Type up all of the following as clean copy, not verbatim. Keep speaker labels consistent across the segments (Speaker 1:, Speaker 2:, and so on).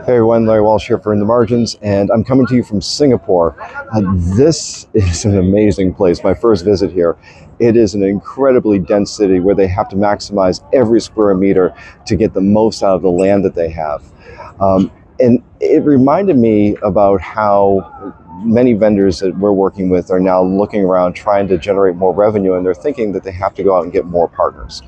Speaker 1: Hey everyone, Larry Walsh here for In the Margins, and I'm coming to you from Singapore. This is an amazing place, my first visit here. It is an incredibly dense city where they have to maximize every square meter to get the most out of the land that they have. And it reminded me about how many vendors that we're working with are now looking around trying to generate more revenue, and they're thinking that they have to go out and get more partners.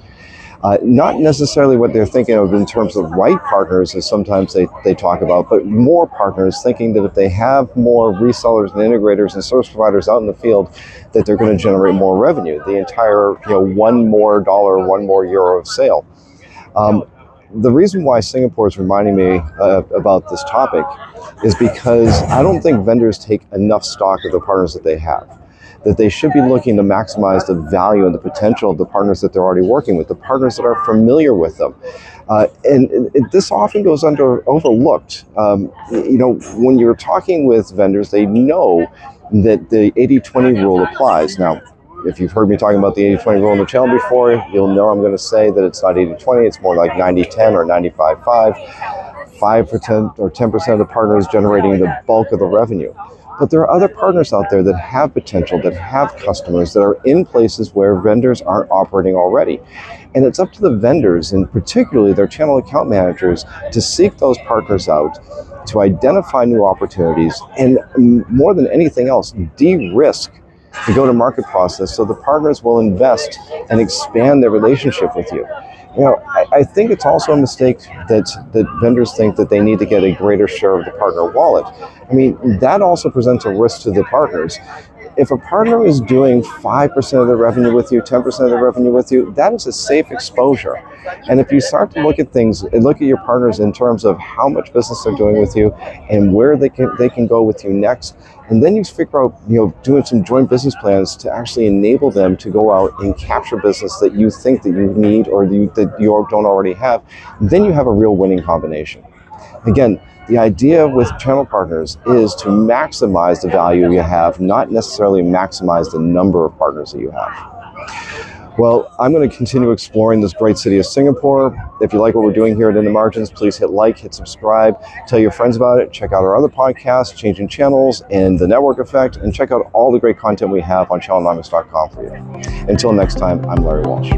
Speaker 1: Not necessarily what they're thinking of in terms of right partners, as sometimes they talk about, but more partners, thinking that if they have more resellers and integrators and service providers out in the field, that they're going to generate more revenue. The entire, one more dollar, one more euro of sale. The reason why Singapore is reminding me about this topic is because I don't think vendors take enough stock of the partners that they have. That they should be looking to maximize the value and the potential of the partners that they're already working with, the partners that are familiar with them. And this often goes overlooked. When you're talking with vendors, they know that the 80-20 rule applies. Now, if you've heard me talking about the 80-20 rule on the channel before, you'll know I'm going to say that it's not 80-20, it's more like 90-10 or 95-5. 5% or 10% of the partners generating the bulk of the revenue. But there are other partners out there that have potential, that have customers, that are in places where vendors aren't operating already. And it's up to the vendors, and particularly their channel account managers, to seek those partners out, to identify new opportunities, and more than anything else, de-risk the go-to-market process so the partners will invest and expand their relationship with you. I think it's also a mistake that vendors think that they need to get a greater share of the partner wallet. I mean, that also presents a risk to the partners. If a partner is doing 5% of the revenue with you, 10% of the revenue with you, that is a safe exposure. And if you start to look at things and look at your partners in terms of how much business they're doing with you and where they can go with you next, and then you figure out, doing some joint business plans to actually enable them to go out and capture business that you think that you need or that you don't already have, then you have a real winning combination. Again, the idea with channel partners is to maximize the value you have, not necessarily maximize the number of partners that you have. Well, I'm going to continue exploring this great city of Singapore. If you like what we're doing here at In the Margins, please hit like, hit subscribe, tell your friends about it, check out our other podcasts, Changing Channels and The Network Effect, and check out all the great content we have on channelnomics.com for you. Until next time, I'm Larry Walsh.